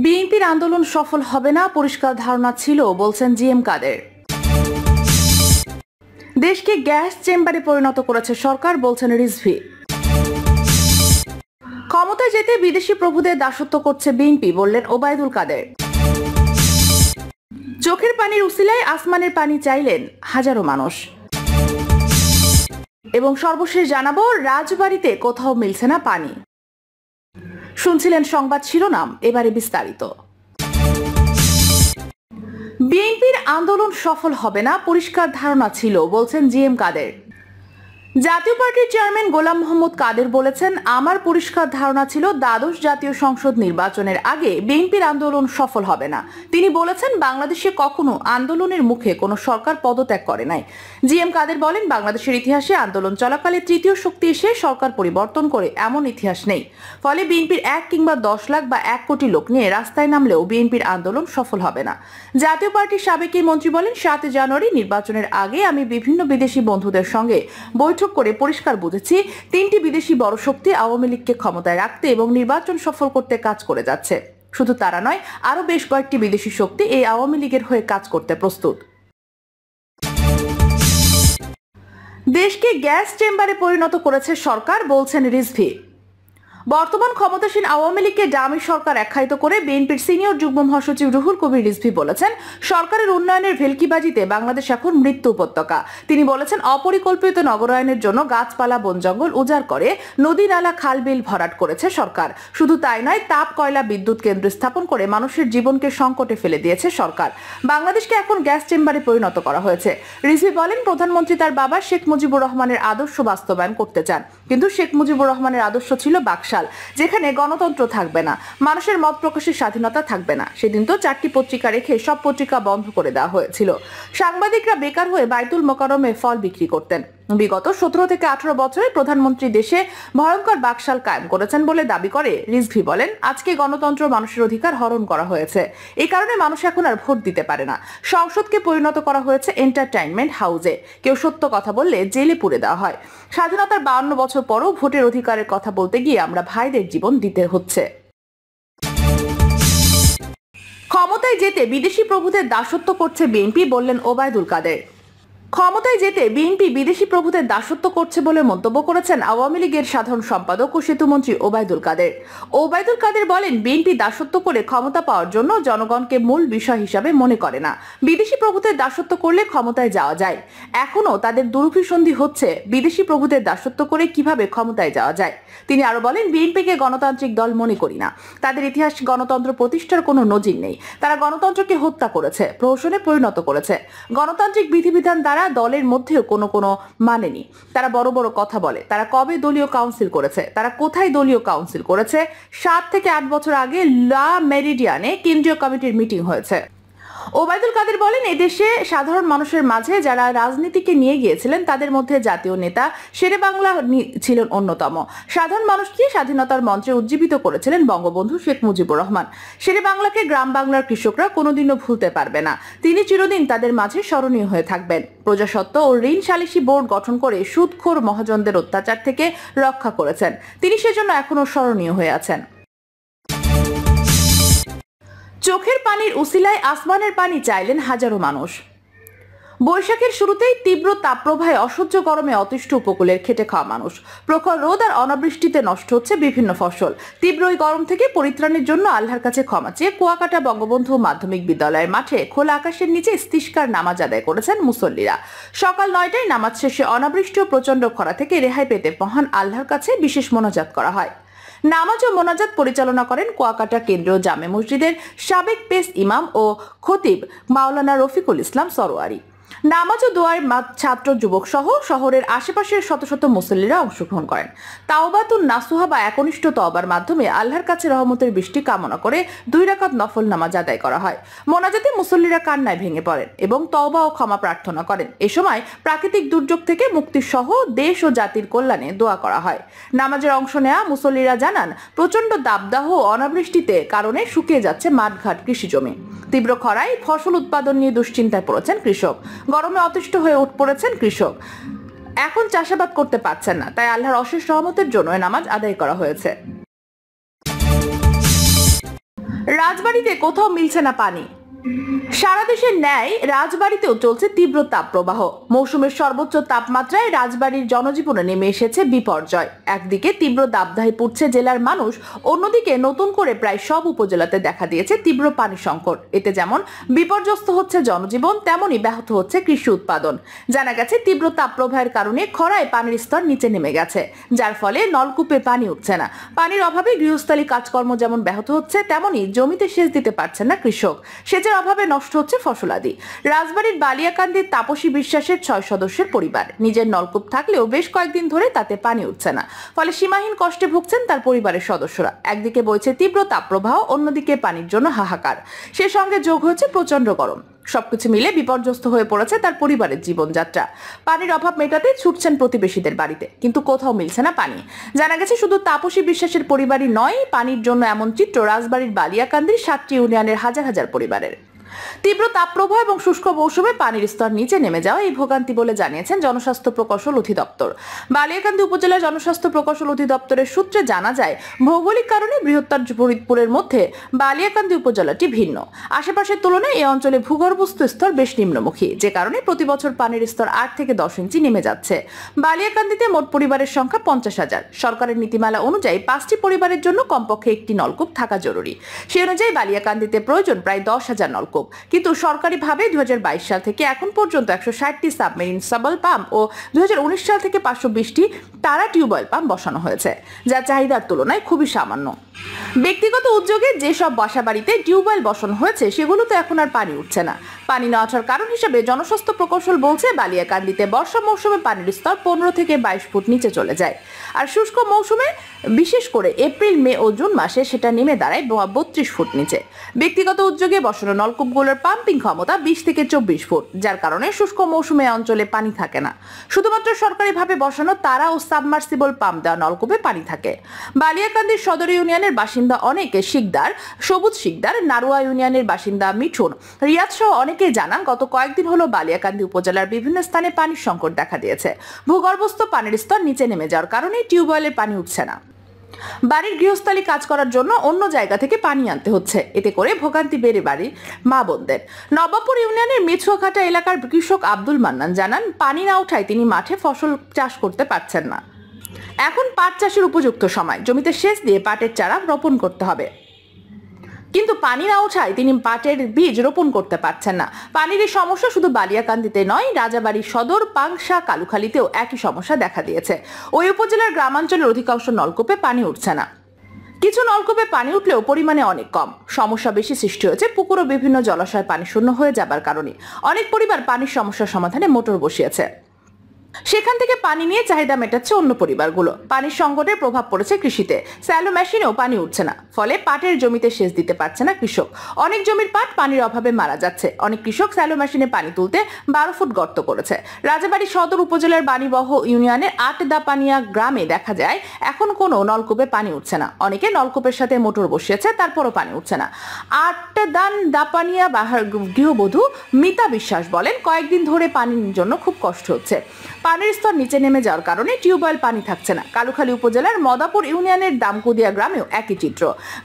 বিএনপির আন্দোলন সফল হবে না পরিষ্কার ধারণা ছিল বলছেন জিএম কাদের। দেশকে গ্যাস চেম্বারে পরিণত করেছে সরকার বলছেন রিজভী। ক্ষমতায় যেতে বিদেশি প্রভুদের দাসত্ব করছে বিএনপি বললেন ওবায়দুল কাদের। চোখের পানির উসিলায় আসমানের পানি চাইলেন হাজারো মানুষ। এবং সর্বশেষ জানাবো, রাজবাড়িতে কোথাও মিলছে না পানি। শুনছিলেন সংবাদ শিরোনাম, এবারে বিস্তারিত। বিএনপির আন্দোলন সফল হবে না পরিষ্কার ধারণা ছিল বলছেন জিএম কাদের। জাতীয় পার্টির চেয়ারম্যান গোলাম মোহাম্মদ কাদের বলেছেন, আমার পরিষ্কার ধারণা ছিল দ্বাদশ জাতীয় সংসদ নির্বাচনের আগে বিএনপির আন্দোলন সফল হবে না। তিনি বলেছেন, বাংলাদেশে কখনো আন্দোলনের মুখে কোনো সরকার পদত্যাগ করে নাই। জিএম কাদের বলেন, বাংলাদেশের ইতিহাসে আন্দোলন চলাকালে তৃতীয় শক্তি এসে সরকার পরিবর্তন করে এমন ইতিহাস নেই। ফলে বিএনপির 1 কিংবা 10 লাখ বা 1 কোটি লোক নিয়ে রাস্তায় নামলেও বিএনপির আন্দোলন সফল হবে না। জাতীয় পার্টির সাবেক এই মন্ত্রী বলেন, 7 জানুয়ারি নির্বাচনের আগে আমি বিভিন্ন বিদেশি বন্ধুদের সঙ্গে বৈঠক করে পরিষ্কার বুঝেছি, 3টি বিদেশি বড় শক্তি আওয়ামী লীগকে ক্ষমতায় রাখতে এবং নির্বাচন সফল করতে কাজ করে যাচ্ছে। শুধু তারা নয়, আরো বেশ কয়েকটি বিদেশি শক্তি এই আওয়ামী লীগের হয়ে কাজ করতে প্রস্তুত। দেশকে গ্যাস চেম্বারে পরিণত করেছে সরকার বলছেন রিজভী। বর্তমান ক্ষমতাসীন আওয়ামী লীগকে ডামি সরকার আখ্যায়িত করে বিএনপির সিনিয়র যুগ্ম মহাসচিব রুহুল কবির রিজভী বলেছেন, সরকারের উন্নয়নের ভেলকিবাজিতে বাংলাদেশ এখন মৃত্যু উপত্যকা। তিনি বলেছেন, অপরিকল্পিত নগরায়নের জন্য গাছপালা বন জঙ্গল উজাড় করে নদী নালা খাল বিল ভরাট করেছে সরকার। শুধু তাই নয়, তাপ কয়লা বিদ্যুৎ কেন্দ্র স্থাপন করে মানুষের জীবনকে সংকটে ফেলে দিয়েছে সরকার। বাংলাদেশকে এখন গ্যাস চেম্বারে পরিণত করা হয়েছে। রিজভী বলেন, প্রধানমন্ত্রী তার বাবা শেখ মুজিবুর রহমানের আদর্শ বাস্তবায়ন করতে চান, কিন্তু শেখ মুজিবুর রহমানের আদর্শ ছিল বাকশাল, যেখানে গণতন্ত্র থাকবে না, মানুষের মত প্রকাশের স্বাধীনতা থাকবে না। সেদিন তো 4টি পত্রিকা রেখে সব পত্রিকা বন্ধ করে দেওয়া হয়েছিল। সাংবাদিকরা বেকার হয়ে বাইতুল মোকাররমে ফল বিক্রি করতেন। বিগত 17 থেকে 18 বছরে প্রধানমন্ত্রী দেশে ভয়ঙ্কর বাকশাল কায়েম করেছেন বলে দাবি করে রিজভী বলেন, আজকে গণতন্ত্র মানুষের অধিকার হরণ করা হয়েছে। এই কারণে মানুষ এখন আর ভোট দিতে পারে না। সংসদকে পরিণত করা হয়েছে এন্টারটেইনমেন্ট হাউসে। কেউ সত্য কথা বললে জেলে পুরে দেওয়া হয়। স্বাধীনতার 52 বছর পরও ভোটের অধিকারের কথা বলতে গিয়ে আমরা ভাইদের জীবন দিতে হচ্ছে। ক্ষমতায় যেতে বিদেশি প্রভুদের দাসত্ব করছে বিএনপি বললেন ওবায়দুল কাদের। ক্ষমতায় যেতে বিএনপি বিদেশি প্রভুদের দাসত্ব করছে বলে মন্তব্য করেছেন আওয়ামী লীগের সাধারণ সম্পাদক ও সেতুমন্ত্রী ওবায়দুল কাদের। ওবায়দুল কাদের বলেন, বিএনপি দাসত্ব করে ক্ষমতা পাওয়ার জন্য জনগণকে মূল বিষয় হিসাবে মনে করে না। বিদেশি প্রভুদের দাসত্ব করলে ক্ষমতায় যাওয়া যায়। এখনো তাদের দুরভিসন্ধি হচ্ছে বিদেশি প্রভুদের দাসত্ব করে কিভাবে ক্ষমতায় যাওয়া যায়। তিনি আরো বলেন, বিএনপিকে গণতান্ত্রিক দল মনে করি না। তাদের ইতিহাস গণতন্ত্র প্রতিষ্ঠার কোনো নজির নেই। তারা গণতন্ত্রকে হত্যা করেছে, প্রহসনে পরিণত করেছে। গণতান্ত্রিক বিধিবিধান দ্বারা দলের মধ্যেও কোনো মানেনি। তারা বড় বড় কথা বলে। তারা কবে দলীয় কাউন্সিল করেছে? তারা কোথায় দলীয় কাউন্সিল করেছে? 7 থেকে 8 বছর আগে লা মেরিডিয়ানে কেন্দ্রীয় কমিটির মিটিং হয়েছে। ওবায়দুল কাদের বলেন, এদেশে সাধারণ মানুষের মাঝে যারা রাজনীতিকে নিয়ে গিয়েছিলেন তাদের মধ্যে জাতীয় নেতা শেরে বাংলা ছিলেন অন্যতম। সাধারণ মানুষকে স্বাধীনতার মঞ্চে উজ্জীবিত করেছিলেন বঙ্গবন্ধু শেখ মুজিবুর রহমান। শেরে বাংলাকে গ্রাম বাংলার কৃষকরা কোনোদিনও ভুলতে পারবে না। তিনি চিরদিন তাদের মাঝে স্মরণীয় হয়ে থাকবেন। প্রজাস্বত্ব ও ঋণ সালিসি বোর্ড গঠন করে সুদখোর মহাজনদের অত্যাচার থেকে রক্ষা করেছেন। তিনি সেজন্য এখনো স্মরণীয় হয়ে আছেন। চোখের পানির উসিলায় আসমানের পানি চাইলেন হাজারো মানুষ। বৈশাখের শুরুতেই তীব্র তাপপ্রবাহে অসহ্য গরমে অতিষ্ঠ উপকূলের খেটে খাওয়া মানুষ। প্রখর রোদ আর অনাবৃষ্টিতে নষ্ট হচ্ছে বিভিন্ন ফসল। তীব্র এই গরম থেকে পরিত্রাণের জন্য আল্লাহর কাছে ক্ষমা চেয়ে কুয়াকাটা বঙ্গবন্ধু মাধ্যমিক বিদ্যালয়ের মাঠে খোলা আকাশের নিচে ইস্তিস্কার নামাজ আদায় করেছেন মুসল্লিরা। সকাল 9টায় নামাজ শেষে অনাবৃষ্টি ও প্রচন্ড খরা থেকে রেহাই পেতে মহান আল্লাহর কাছে বিশেষ মোনাজাত করা হয়। নামাজ ও মোনাজাত পরিচালনা করেন কুয়াকাটা কেন্দ্রীয় জামে মসজিদের সাবেক পেশ ইমাম ও খতিব মাওলানা রফিকুল ইসলাম সরোয়ারি। নামাজ ও দোয়ায় ছাত্র যুবক সহ শহরের আশেপাশের শত শত মুসল্লিরা অংশগ্রহণ করেন। তাওবাতুন নাসুহা বা একনিষ্ঠ তওবার মাধ্যমে আল্লাহর কাছে রহমতের বৃষ্টি কামনা করে 2 রাকাত নফল নামাজ আদায় করা হয়। মোনাজাতে মুসল্লিরা কান্নায় ভেঙে পড়েন এবং তওবা ও ক্ষমা প্রার্থনা করেন। এ সময় প্রাকৃতিক দুর্যোগ থেকে মুক্তি সহ দেশ ও জাতির কল্যাণে দোয়া করা হয়। নামাজের অংশ নেওয়া মুসল্লিরা জানান, প্রচন্ড দাবদাহ ও অনাবৃষ্টিতে কারণে শুকিয়ে যাচ্ছে মাঠঘাট কৃষিজমি। তীব্র খরায় ফসল উৎপাদন নিয়ে দুশ্চিন্তায় পড়েছেন কৃষক। গরমে অতিষ্ঠ হয়ে পড়েছেন কৃষক। এখন চাষাবাদ করতে পারছেন না, তাই আল্লাহর অশেষ রহমতের জন্য নামাজ আদায় করা হয়েছে। রাজবাড়িতে কোথাও মিলছে না পানি। সারা দেশের ন্যায় রাজবাড়িতেও চলছে তীব্র তাপপ্রবাহ। মৌসুমের সর্বোচ্চ তাপমাত্রায় রাজবাড়ির জনজীবনে নেমে এসেছে বিপর্যয়। একদিকে তীব্র দাবদাহে পড়ছে জেলার মানুষ, অন্যদিকে নতুন করে প্রায় সব উপজেলাতে দেখা দিয়েছে তীব্র পানি সংকট। এতে যেমন বিপর্যস্ত হচ্ছে জনজীবন, তেমনই ব্যাহত হচ্ছে কৃষি উৎপাদন। জানা গেছে তীব্র তাপপ্রবাহের কারণে খরায় পানির স্তর নিচে নেমে গেছে, যার ফলে নলকূপে পানি উঠছে না। পানির অভাবে গৃহস্থালী কাজকর্ম যেমন ব্যাহত হচ্ছে, তেমনই জমিতে সেচ দিতে পারছেন না কৃষক। সেচের অভাবে নষ্ট হচ্ছে ফসলাদি। রাজবাড়ির বালিয়াকান্দির তাপসী বিশ্বাসের 6 সদস্যের পরিবার। নিজের নলকূপ থাকলেও বেশ কয়েকদিন ধরে তাতে পানি উঠছে না, ফলে সীমাহীন কষ্টে ভুগছেন তার পরিবারের সদস্যরা। একদিকে বইছে তীব্র তাপপ্রবাহ, অন্যদিকে পানির জন্য হাহাকার। সে সঙ্গে যোগ হয়েছে প্রচন্ড গরম। সবকিছু মিলে বিপর্যস্ত হয়ে পড়েছে তার পরিবারের জীবনযাত্রা। পানির অভাব মেটাতে ছুটছেন প্রতিবেশীদের বাড়িতে, কিন্তু কোথাও মিলছে না পানি। জানা গেছে শুধু তাপসী বিশ্বাসের পরিবারই নয়, পানির জন্য এমন চিত্র রাজবাড়ির বালিয়াকান্দির 7টি ইউনিয়নের হাজার হাজার পরিবারের। তীব্র তাপপ্রবাহ এবং শুষ্ক মৌসুমে পানির স্তর নিচে নেমে যাওয়া এই ভোগান্তি বলে জানিয়েছেন জনস্বাস্থ্য প্রকৌশল অধিদপ্তর। বালিয়াকান্দি উপজেলা জনস্বাস্থ্য প্রকৌশল অধিদপ্তরের সূত্রে জানা যায়, ভৌগোলিক কারণে বৃহত্তর ফরিদপুরের মধ্যে বালিয়াকান্দি উপজেলাটি ভিন্ন। আশেপাশের তুলনায় এই অঞ্চলে ভূগর্ভস্থ স্তর বেশ নিম্নমুখী, যে কারণে প্রতি বছর পানির স্তর 8 থেকে 10 ইঞ্চি নেমে যাচ্ছে। বালিয়াকান্দিতে মোট পরিবারের সংখ্যা 50,000। সরকারের নীতিমালা অনুযায়ী 5টি পরিবারের জন্য কমপক্ষে একটি নলকূপ থাকা জরুরি। সেই অনুযায়ী বালিয়াকান্দিতে প্রয়োজন প্রায় 10,000 নলকূপ। কিন্তু সরকারিভাবে 2022 সাল থেকে এখন পর্যন্ত 160টি সাবমেরিন সাবল পাম্প ও 2019 সাল থেকে 520টি টারা টিউবওয়েল পাম্প বসানো হয়েছে, যা চাহিদার তুলনায় খুবই সামান্য। ব্যক্তিগত উদ্যোগে যেসব বাসাবাড়িতে টিউবওয়েল বসানো হয়েছে, সেগুলোতে এখন আর পানি উঠছে না। পানি না ওঠার কারণ হিসেবে জনস্বাস্থ্য প্রকৌশল বলছে, বালিয়াকান্দিতে বর্ষা মৌসুমে পানির স্তর 15 থেকে 22 ফুট নিচে চলে যায়, আর শুষ্ক মৌসুমে বিশেষ করে এপ্রিল, মে ও জুন মাসে সেটা নেমে দাঁড়ায় 32 ফুট নিচে। ব্যক্তিগত উদ্যোগে বসানো নলকূপগুলোর পাম্পিং ক্ষমতা 20 থেকে 24 ফুট, যার কারণে শুষ্ক মৌসুমে অঞ্চলে পানি থাকে না। শুধুমাত্র সরকারিভাবে বসানো তারা ও সাবমার্সিবল পাম্প দেওয়া নলকূপে পানি থাকে। বালিয়াকান্দির সদর ইউনিয়নের বাসিন্দা অনেকে শিকদার, সবুজ শিকদার, নারুয়া ইউনিয়নের বাসিন্দা মিঠুন, রিয়াদ সহ অনেকেই জানান, গত কয়েকদিন হলো বালিয়াকান্দি উপজেলার বিভিন্ন স্থানে পানির সংকট দেখা দিয়েছে। ভূগর্ভস্থ পানির স্তর নিচে নেমে যাওয়ার কারণে টিউবওয়েলের পানি উঠছে না। বাড়ির গৃহস্থালী কাজ করার জন্য অন্য জায়গা থেকে পানি আনতে হচ্ছে। এতে করে ভোগান্তি বেড়ে বাড়ির মা বোনদের। নবাবপুর ইউনিয়নের মেছুয়াঘাটা এলাকার কৃষক আব্দুল মান্নান জানান, পানি না ওঠায় তিনি মাঠে ফসল চাষ করতে পারছেন না। এখন পাট চাষের উপযুক্ত সময়, জমিতে সেচ দিয়ে পাটের চারা রোপণ করতে হবে, কিন্তু পানি না ওঠায় তিনি পাটের বীজ রোপণ করতে পারছেন না। পানির এই সমস্যা শুধু বালিয়াকান্দিতে নয়, রাজাবাড়ী সদর, পাংশা, কালুখালীতেও একই সমস্যা দেখা দিয়েছে। ওই উপজেলার গ্রামাঞ্চলের অধিকাংশ নলকূপে পানি উঠছে না। কিছু নলকূপে পানি উঠলেও পরিমাণে অনেক কম। সমস্যা বেশি সৃষ্টি হয়েছে পুকুর ও বিভিন্ন জলাশয় পানি শূন্য হয়ে যাবার কারণে। অনেক পরিবার পানির সমস্যার সমাধানে মোটর বসিয়েছে, সেখান থেকে পানি নিয়ে চাহিদা মেটাচ্ছে অন্য পরিবারগুলো। পানির সংকটের প্রভাব পড়েছে কৃষিতে। স্যালো মেশিনেও পানি উঠছে না, ফলে পাটের জমিতে সেচ দিতে পারছে না কৃষক। অনেক জমির পাট পানির অভাবে মারা যাচ্ছে। অনেক কৃষক স্যালো মেশিনে পানি তুলতে 12 ফুট গর্ত করেছে। রাজাবাড়ী সদর উপজেলার বাণীবহ ইউনিয়নের আটদাপানিয়া গ্রামে দেখা যায়, এখন কোনো নলকূপে পানি উঠছে না। অনেকে নলকূপের সাথে মোটর বসিয়েছে, তারপরও পানি উঠছে না। আটদাপানিয়া গৃহবধূ মিতা বিশ্বাস বলেন, কয়েকদিন ধরে পানির জন্য খুব কষ্ট হচ্ছে। পানির স্তর নিচে নেমে যাওয়ার কারণে টিউবওয়েল পানি থাকছে না। কালুখালী উপজেলার মদাপুর ইউনিয়নের দামকুদিয়া গ্রামেও একই চিত্র।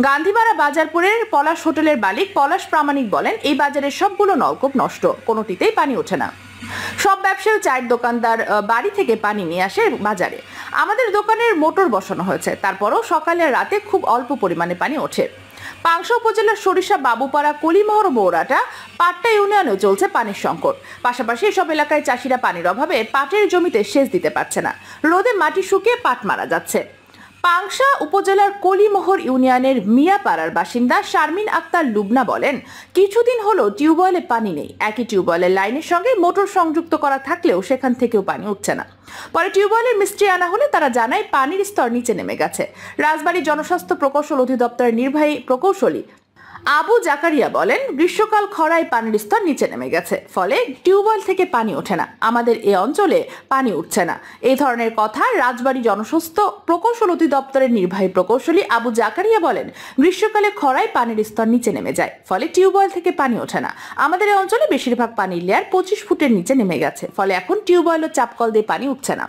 গান্ধীপাড়া বাজারপুরের পলাশ হোটেলের মালিক পলাশ প্রামাণিক বলেন, এই বাজারের সবগুলো নলকূপ নষ্ট, কোনোটিতেই পানি ওঠে না। সব ব্যবসায়ী, চায়ের দোকানদার বাড়ি থেকে পানি নিয়ে আসে বাজারে। আমাদের দোকানের মোটর বসানো হয়েছে, তারপরও সকালে রাতে খুব অল্প পরিমাণে পানি ওঠে। পাংশা উপজেলার সরিষা, বাবুপাড়া, কলিমোহর, মৌরাটা, পাট্টা ইউনিয়নেও চলছে পানির সংকট। পাশাপাশি এসব এলাকায় চাষিরা পানির অভাবে পাটের জমিতে সেচ দিতে পারছে না। রোদে মাটি শুকিয়ে পাট মারা যাচ্ছে। পাংশা উপজেলার কলিমোহর ইউনিয়নের মিয়াপাড়ার বাসিন্দা শারমিন আক্তার লুবনা বলেন, কিছুদিন হলো টিউবওয়েলে পানি নেই। একই টিউবওয়েলের লাইনের সঙ্গে মোটর সংযুক্ত করা থাকলেও সেখান থেকেও পানি উঠছে না। পরে টিউবওয়েলের মিস্ত্রি আনা হলে তারা জানায়, পানির স্তর নিচে নেমে গেছে। রাজবাড়ী জনস্বাস্থ্য প্রকৌশল অধিদপ্তরের নির্বাহী প্রকৌশলী আবু জাকারিয়া বলেন, গ্রীষ্মকাল খরায় পানির স্তর নিচে নেমে গেছে, ফলে টিউবওয়েল থেকে পানি ওঠে না। আমাদের এই অঞ্চলে পানি উঠছে না। এই ধরনের কথা রাজবাড়ী জনস্বাস্থ্য প্রকৌশল অধিদপ্তরের নির্বাহী প্রকৌশলী আবু জাকারিয়া বলেন, গ্রীষ্মকালে খরায় পানির স্তর নিচে নেমে যায়, ফলে টিউবওয়েল থেকে পানি ওঠে না। আমাদের এই অঞ্চলে বেশিরভাগ পানির লেয়ার 25 ফুটের নিচে নেমে গেছে, ফলে এখন টিউবওয়েল ও চাপকল দিয়ে পানি উঠছে না।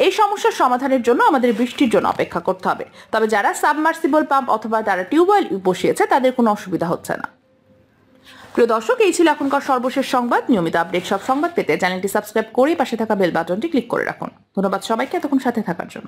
এই সমস্যার সমাধানের জন্য আমাদের বৃষ্টির জন্য অপেক্ষা করতে হবে। তবে যারা সাবমার্সিবল পাম্প অথবা তারা টিউবওয়েল বসিয়েছে, তাদের কোনো অসুবিধা অসুবিধা হচ্ছে না। প্রিয় দর্শক, এই ছিল এখনকার সর্বশেষ সংবাদ। নিয়মিত আপডেট সব সংবাদ পেতে চ্যানেলটি সাবস্ক্রাইব করে পাশে থাকা বেল বাটনটি ক্লিক করে রাখুন। ধন্যবাদ সবাইকে এতক্ষণ সাথে থাকার জন্য।